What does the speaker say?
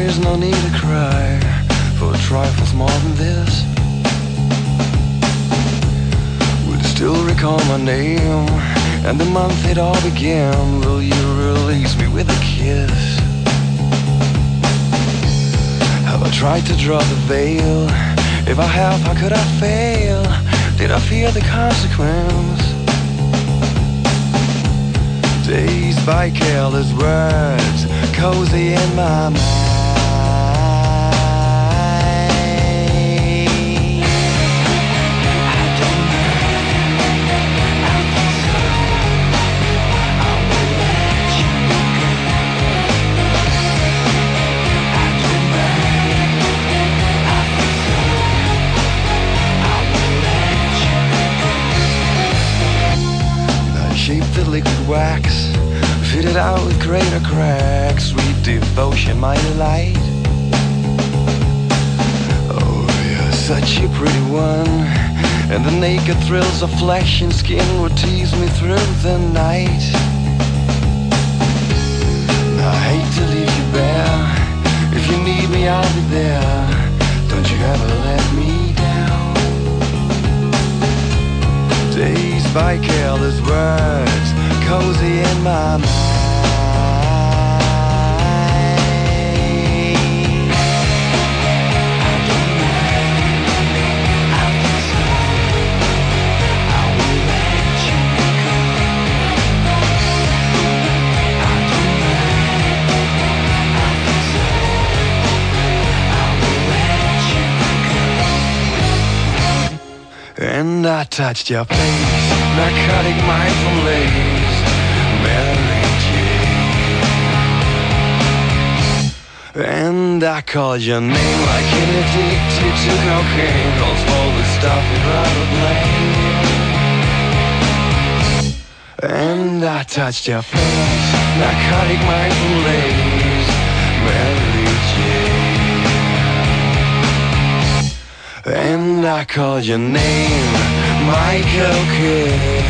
there's no need to cry for trifles more than this. Would still recall my name and the month it all began. Will you release me with a kiss? Have I tried to draw the veil? If I have, how could I fail? Did I fear the consequence? Dazed by careless words, cozy in my mind. Shaped the liquid wax, fitted out with greater cracks. Sweet devotion, my delight. Oh, you're such a pretty one, and the naked thrills of flesh and skin would tease me through the night. Now, I hate to leave you bare. If you need me, I'll be there. Don't you ever let me down. Dazed by careless words, cozy in my mind. And I touched your face, narcotic mindful lace, Mary Jane. And I called your name like an addicted to cocaine, calls for the stuff you'd rather blame. And I touched your face, narcotic mindful lace, Mary Jane. And I called your name, my cocaine.